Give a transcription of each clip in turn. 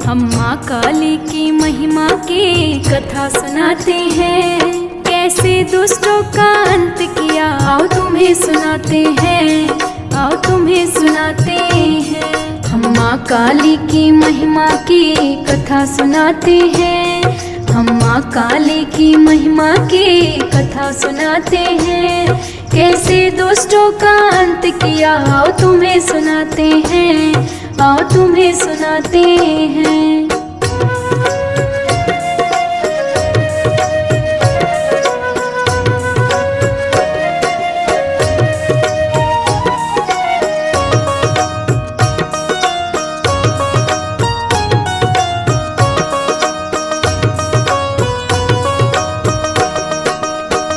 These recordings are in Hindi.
हम माँ काली की महिमा की कथा सुनाते हैं, कैसे दुष्टों का अंत किया आओ तुम्हें सुनाते हैं, आओ तुम्हें सुनाते हैं। हम माँ काली की महिमा की कथा सुनाते हैं, हम माँ काली की महिमा की कथा सुनाते हैं, कैसे दुष्टों का अंत किया आओ तुम्हें सुनाते हैं, आओ तुम्हें सुनाते हैं।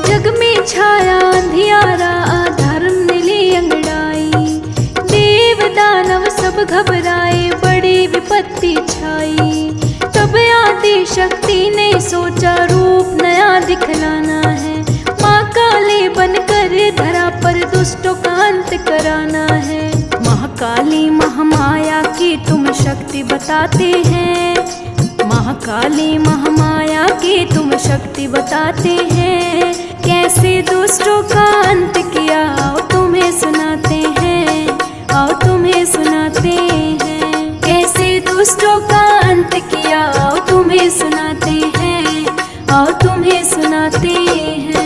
जग में छाया अंधियारा, अधर्म ने ली अंगड़ाई, देव दानव सब घबराए, बड़ी विपत्ति छाई। तब आदि शक्ति ने सोचा रूप नया दिखलाना है, माँ काली बनकर धरा पर दुष्टों का अंत कराना है। महाकाली महामाया की तुम शक्ति बताते हैं, महाकाली महामाया की तुम शक्ति बताते हैं, कैसे दुष्टों का अंत किया आओ तुम्हें सुनाते हैं, आओ तुम्हें सुनाते हैं। कैसे दुष्टों का अंत किया आओ तुम्हें सुनाते हैं, आओ तुम्हें सुनाते हैं।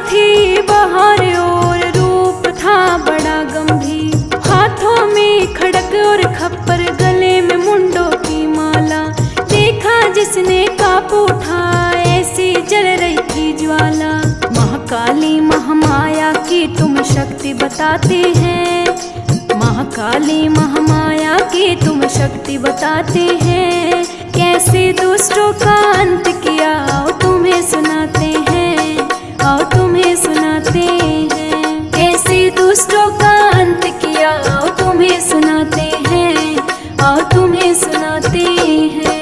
थी बाहर और रूप था बड़ा गंभीर, हाथों में खड़क और खप्पर, गले में मुंडों की माला। देखा जिसने काप उठा ऐसी जल रही थी ज्वाला। महाकाली महामाया की तुम शक्ति बताते हैं, महाकाली महामाया की तुम शक्ति बताते हैं, कैसे दुष्टों का अंत किया आओ तुम्हें सुनाते हैं, आओ तुम्हें सुनाते हैं। कैसे दुष्टों का अंत किया आओ तुम्हें सुनाते हैं, आओ तुम्हें सुनाते हैं।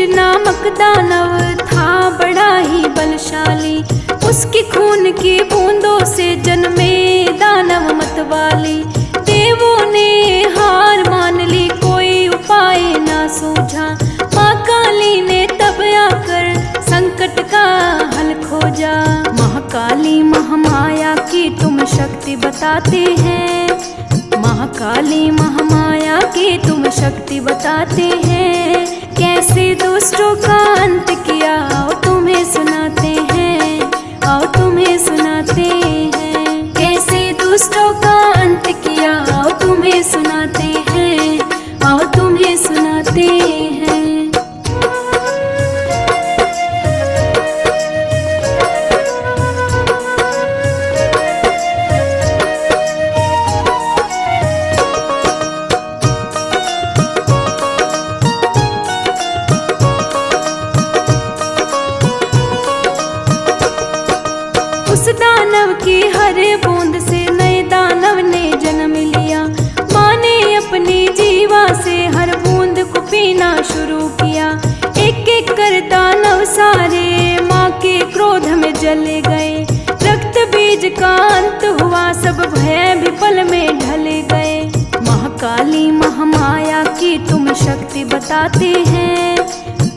नामक दानव था बड़ा ही बलशाली, उसकी खून की बूंदों से जन्मे दानव मतवाली। देवों ने हार मान ली, कोई उपाय ना सूझा, माँ काली ने तब आकर संकट का हल खोजा। महाकाली महामाया की तुम शक्ति बताते हैं, महाकाली महामाया की तुम शक्ति बताते हैं, कैसे दुष्टों का अंत किया आओ तुम्हें सुनाते हैं, आओ तुम्हें सुनाते हैं। कैसे दुष्टों का अंत किया आओ तुम्हें सुनाते हैं, आओ तुम्हें सुनाते हैं। उस दानव की हर बूंद से नए दानव ने जन्म लिया, माँ ने अपनी जीवा से हर बूंद को पीना शुरू किया। एक एक कर दानव सारे माँ के क्रोध में जले गए, रक्त बीज का अंत हुआ, सब भय भी पल में ढले गए। महाकाली महामाया की तुम शक्ति बताते हैं,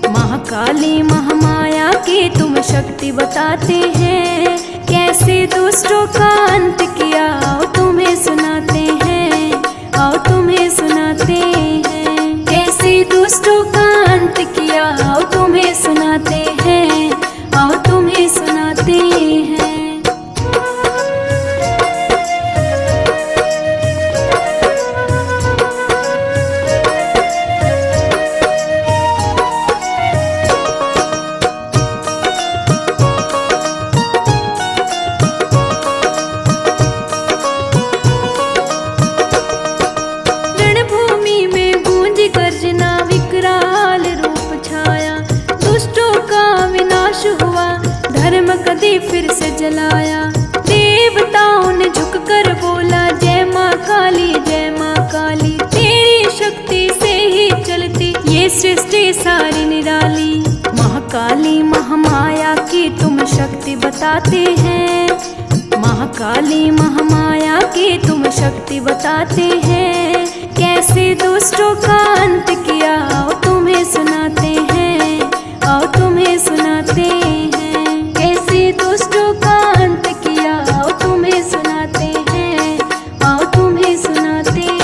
महाकाली महामाया की तुम शक्ति बताते हैं, कैसे दुष्टों का अंत किया आओ तुम्हें सुनाते हैं, आओ तुम्हें सुनाते हैं। कैसे दुष्टों का अंत किया आओ तुम्हें सुनाते हैं, आओ तुम्हें सुनाते हैं। सृष्टि सारी निराली। महाकाली महामाया की तुम शक्ति बताते हैं, महाकाली महामाया की तुम शक्ति बताते हैं। कैसे दुष्टों का अंत किया आओ तुम्हें सुनाते हैं, आओ तुम्हें सुनाते हैं। कैसे दुष्टों का अंत किया आओ तुम्हें सुनाते हैं, आओ तुम्हें सुनाते हैं।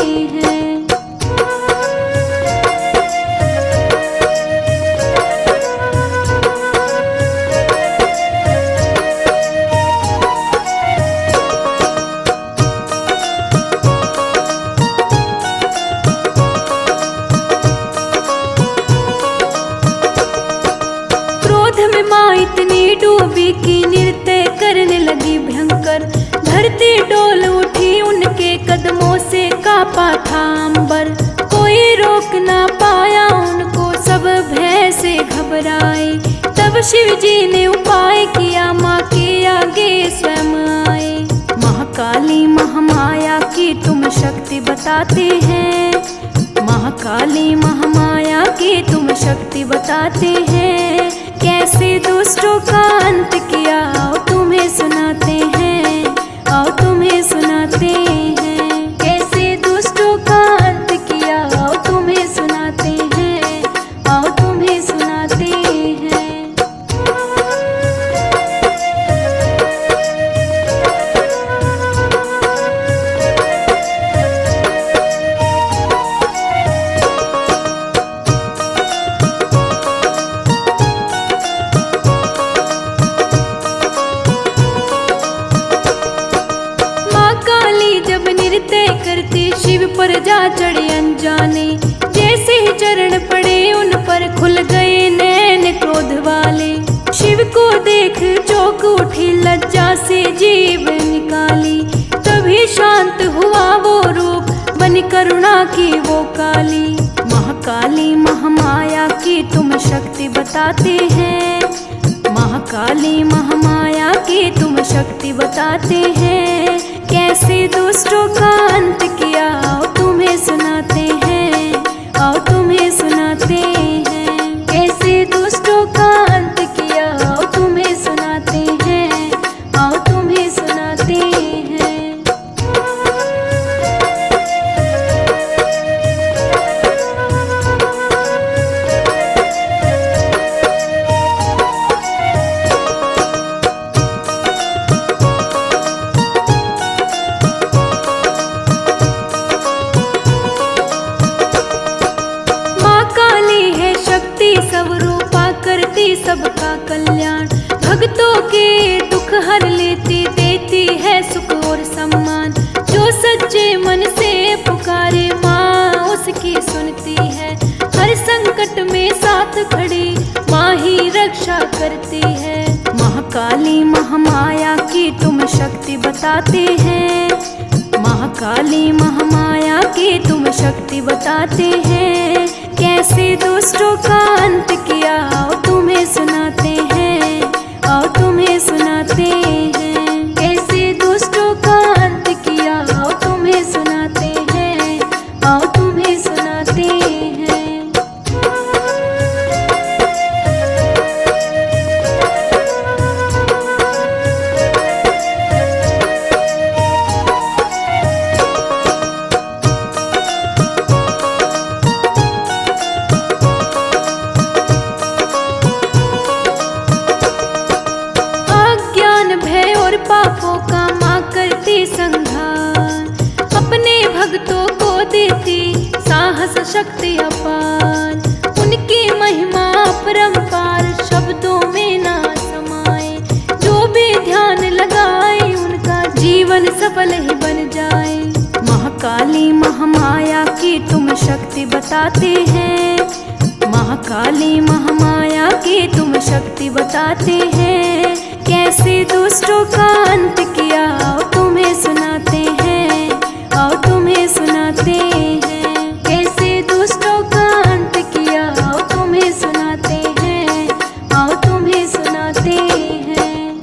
इतनी डूबी कि नृत्य करने लगी भयंकर। धरती डोल उठी उनके कदमों से कांपा था अंबर। कोई रोक ना पाया उनको, सब भय से घबराए। तब शिव जी ने उपाय किया, माँ के आगे स्वयं आए। महाकाली महामाया की तुम शक्ति बताते हैं, महाकाली महामाया की तुम शक्ति बताते हैं। कैसे दुष्टों का अंत किया आओ तुम्हें सुनाते हैं, आओ तुम्हें सुनाते हैं। कैसे दुष्टों का अंत किया आओ तुम्हें सुनाते हैं, आओ तुम्हें सुनाते हैं। करती शिव पर जा चढ़े अनजाने। जैसे ही चरण पड़े उन पर खुल गए नैन क्रोध वाले। शिव को देख चौंक उठी, लज्जा से जीव निकाली। तभी शांत हुआ वो रूप, बन करुणा की वो काली। महाकाली महामाया की तुम शक्ति बताते हैं, महाकाली महामाया की तुम शक्ति बताते हैं। कैसे दुष्टों का अंत किया आओ तुम्हें सुनाते हैं, आओ तुम्हें सुनाते हैं। कैसे दुष्टों का अंत किया आओ तुम्हें सुनाते हैं, आओ तुम्हें सुनाते हैं। करती सबका कल्याण, भक्तों के दुख हर लेती, देती है सुख और सम्मान। जो सच्चे मन से पुकारे माँ उसकी सुनती है। हर संकट में साथ खड़ी माँ ही रक्षा करती है। महाकाली महामाया की तुम शक्ति बताते हैं, महाकाली महामाया की तुम शक्ति बताते हैं। कैसे दुष्टों का अंत किया आओ तुम्हें सुनाते हैं, आओ तुम्हें सुनाते हैं। कैसे दुष्टों का अंत किया आओ तुम्हें सुनाते हैं, आओ तुम्हें सुनाते हैं। पापों का माँ करती संहार, अपने भक्तों को देती साहस शक्ति अपार। उनकी महिमा अपरंपार, शब्दों में ना समाए। जो भी ध्यान लगाए उनका जीवन सफल ही बन जाए। महाकाली महामाया की तुम शक्ति बताते हैं, महाकाली महामाया की तुम शक्ति बताते हैं। कैसे दुष्टों का अंत किया आओ तुम्हें सुनाते हैं, आओ तुम्हें सुनाते हैं। कैसे दुष्टों का अंत किया आओ तुम्हें सुनाते हैं, आओ तुम्हें सुनाते हैं।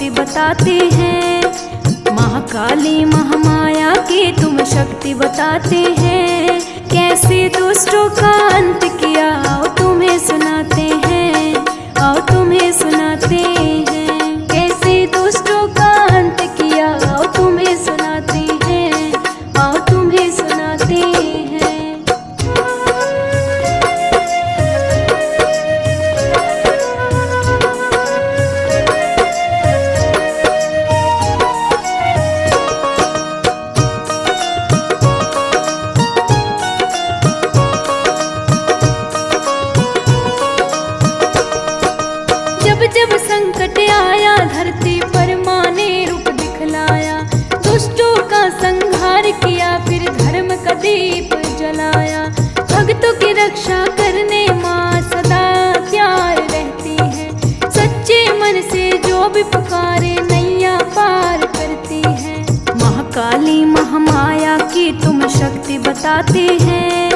शक्ति बताते हैं। महाकाली महामाया की तुम शक्ति बताते हैं। कैसे दुष्टों का अंत किया आओ तुम्हें सुनाते हैं, आओ तुम्हें सुनाते हैं। कैसे दुष्टों का अंत किया आओ तुम्हें सुनाते हैं, आओ तुम्हें सुनाते हैं। जब संकट आया धरती पर माँ ने रूप दिखलाया, दुष्टों का संहार किया फिर धर्म का दीप जलाया। भक्तों की रक्षा करने माँ सदा तैयार रहती है, सच्चे मन से जो भी पुकारे नैया पार करती है। महाकाली महामाया की तुम शक्ति बताते हैं।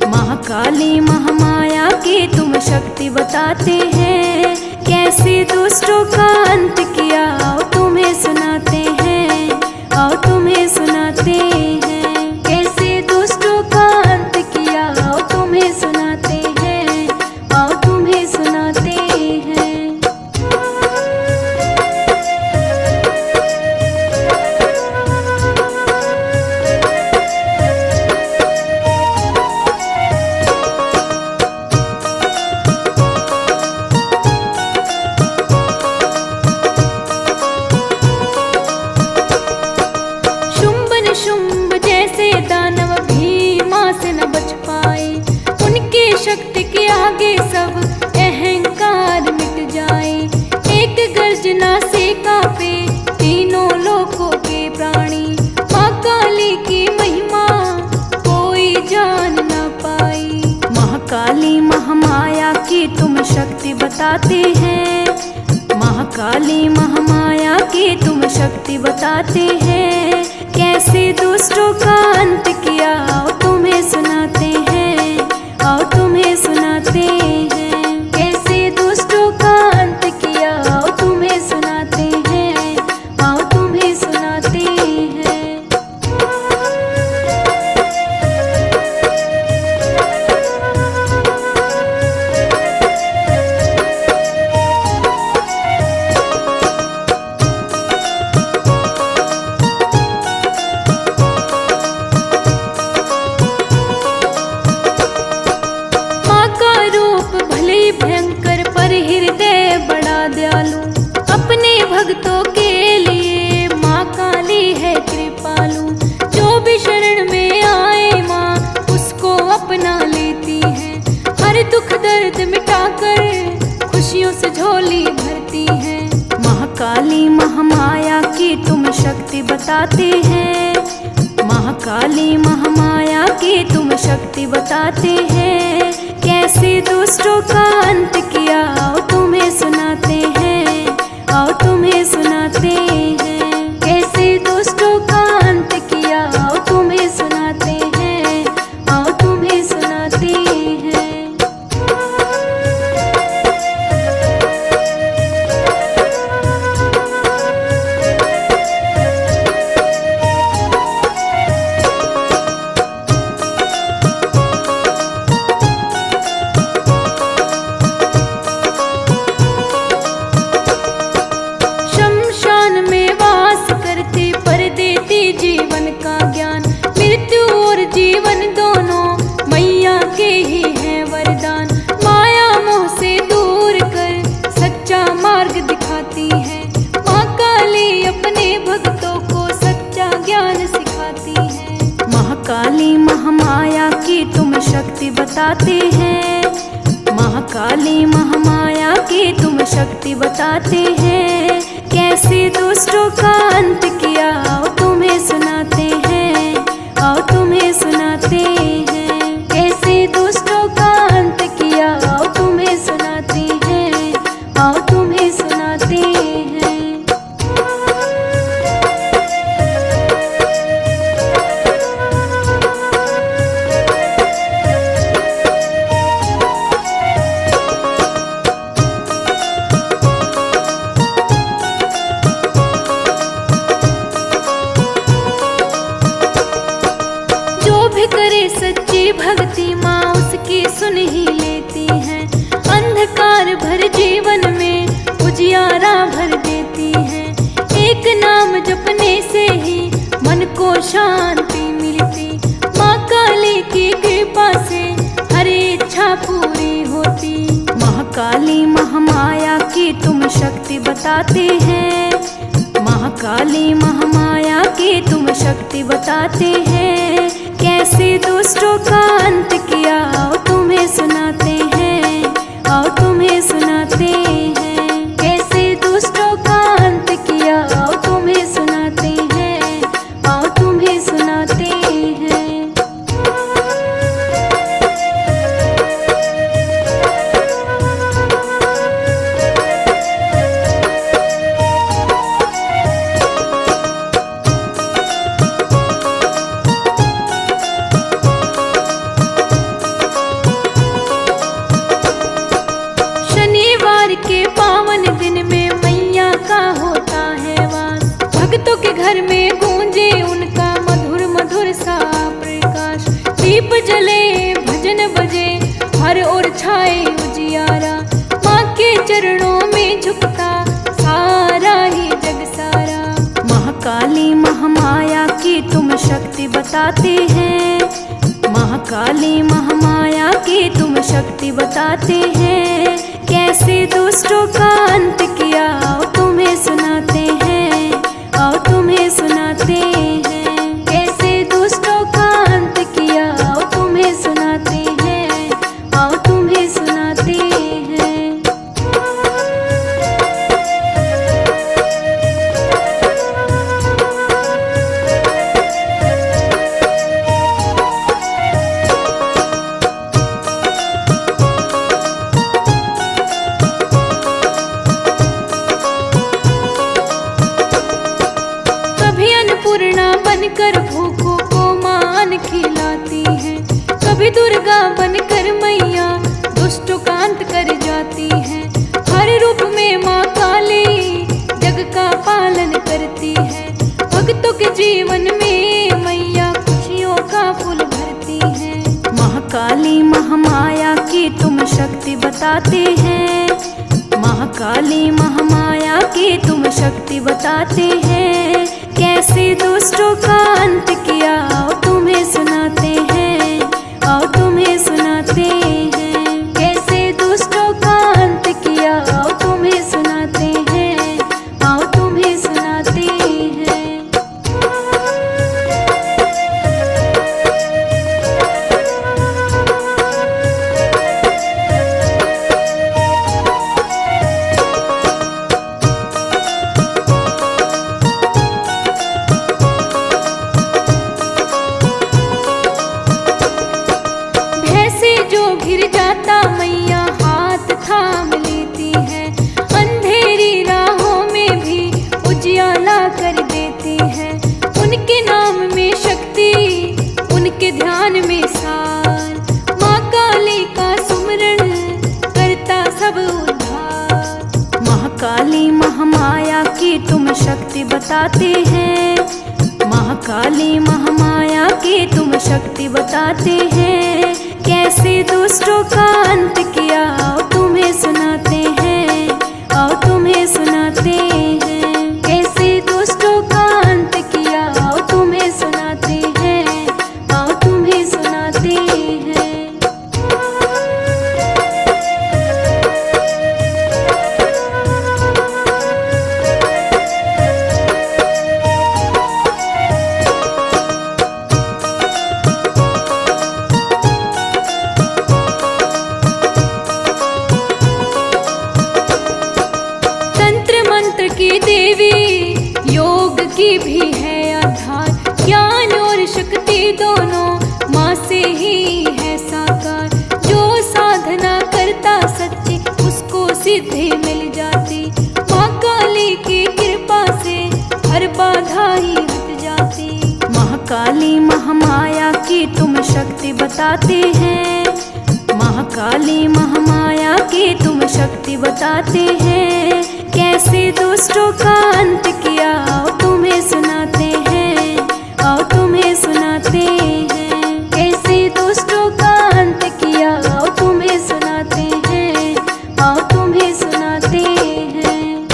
महाकाली महामाया की तुम शक्ति बताते हैं। कैसे दुष्टों का अंत किया आओ तुम्हें सुनाते हैं, आओ तुम्हें सुनाते हैं। कैसे दुष्टों का अंत किया आओ तुम्हें सुनाते हैं, आओ तुम्हें सुनाते हैं। शुंभ जैसे दानव भी माँ से न बच पाए, उनकी शक्ति के आगे सब अहंकार मिट जाए। एक गर्जना से कांपे तीनों लोकों के प्राणी, माँ काली की महिमा कोई जान न पाई। महाकाली महामाया की तुम शक्ति बताते हैं। महाकाली महामाया की तुम शक्ति बताते हैं। कैसे दुष्टों का अंत किया आओ तुम्हें सुनाते हैं, आओ तुम्हें सुनाते हैं। कैसे दुष्टों का अंत किया आओ तुम्हें सुनाते हैं, आओ तुम्हें सुनाते हैं। भयंकर पर हृदय बड़ा दयालु, अपने भक्तों के लिए माँ काली है कृपालु। जो भी शरण में आए माँ उसको अपना लेती है, हर दुख दर्द मिटाकर खुशियों से झोली भरती है। महाकाली महामाया की तुम शक्ति बताते हैं। महाकाली महामाया की तुम शक्ति बताते हैं। कैसे दुष्टों का अंत किया आओ तुम्हें सुनाते हैं, आओ तुम्हें सुनाते हैं। कैसे दुष्टों का अंत किया आओ तुम्हें सुनाते हैं, आओ तुम्हें सुनाते हैं। जीवन का ज्ञान, मृत्यु और जीवन दोनों मैया के ही हैं वरदान। माया मोह से दूर कर सच्चा मार्ग दिखाती है, माँ काली अपने भक्तों को सच्चा ज्ञान सिखाती है। महाकाली महामाया की तुम शक्ति बताते हैं। महाकाली महामाया की तुम शक्ति बताते हैं। कैसे दुष्टों का अंत किया आओ तुम्हें सुनाते हैं, आओ तुम्हें सुनाते हैं। कैसे दुष्टों का अंत किया आओ तुम्हें सुनाते हैं, आओ तुम्हें सुनाते हैं। से ही मन को शांति मिलती। माँ काली की कृपा से हर इच्छा पूरी होती। महाकाली महामाया की तुम शक्ति बताते हैं। महाकाली महामाया की तुम शक्ति बताते हैं। कैसे दुष्टों का अंत किया आओ तुम्हें सुनाते हैं। आओ तुम्हें सुनाते हैं। कैसे दुष्टों का अंत किया आओ तुम्हें सुनाते हैं। आओ तुम्हें सुनाते हैं। के पावन दिन में मैया का होता है वास। भक्तों के घर में गूंजे उनका मधुर मधुर सा प्रकाश। दीप जले भजन बजे हर ओर छाए उजियारा। माँ के चरणों में झुकता सारा ही जग सारा। महाकाली महामाया की तुम शक्ति बताते हैं। महाकाली महामाया की तुम शक्ति बताते हैं। कैसे दुष्टों का अंत किया आओ तुम्हें सुनाते हैं। आओ तुम्हें सुनाते हैं। कैसे दुष्टों का अंत किया आओ तुम्हें सुनाते हैं। आओ तुम्हें सुनाते हैं। अन्नपूर्णा बनकर भूखों को मान खिलाती है। कभी दुर्गा बनकर मैया दुष्टों का अंत कर जाती है। हर रूप में माँ काली जग का पालन करती है। भक्तों के जीवन में मैया खुशियों का फूल भरती है। महाकाली महामाया की तुम शक्ति बताते हैं। महाकाली महामाया की तुम शक्ति बताते हैं। कैसे दुष्टों का अंत किया आओ तुम्हें सुनाते हैं। आओ तुम्हें सुनाते हैं। कैसे दुष्टों का अंत किया आओ तुम्हें सुनाते हैं। आओ तुम्हें सुनाते हैं। घिर जाता मैया हाथ थाम लेती है। अंधेरी राहों में भी उजियाला कर देती है। उनके नाम में शक्ति उनके ध्यान में सार। माँ काली का सुमरण करता सब उद्धार। महाकाली महामाया की तुम शक्ति बताते हैं। महाकाली महामाया की तुम शक्ति बताते हैं। कैसे दुष्टों का अंत किया आओ तुम्हें सुनाते हैं। आओ तुम्हें सुनाते हैं। कैसे दुष्टों का अंत किया आओ तुम्हें सुनाते हैं। आओ तुम्हें सुनाते हैं। की देवी योग की भी है आधार। ज्ञान और शक्ति दोनों माँ से ही है साकार। जो साधना करता सच्ची उसको सिद्धि मिल जाती। माँ काली की कृपा से हर बाधा ही हट जाती। महाकाली महामाया की तुम शक्ति बताते हैं। महाकाली महामाया की तुम शक्ति बताते हैं। कैसे दुष्टों का अंत किया आओ तुम्हें सुनाते हैं। आओ तुम्हें सुनाते हैं। कैसे दुष्टों का अंत किया आओ तुम्हें सुनाते हैं। आओ तुम्हें सुनाते हैं।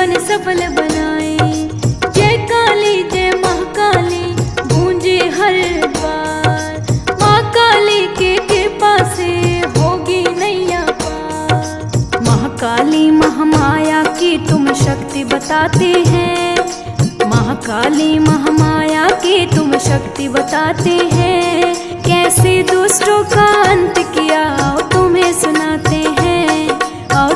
जीवन सफल बनाए। जय काली जय महाकाली गूंजे हर द्वार, माँ काली के कृपा से होगी नैया पार। महाकाली महामाया की तुम शक्ति बताते हैं, महाकाली महामाया की तुम शक्ति बताते हैं। कैसे दुष्टों का अंत किया आओ तुम्हें सुनाते हैं, आओ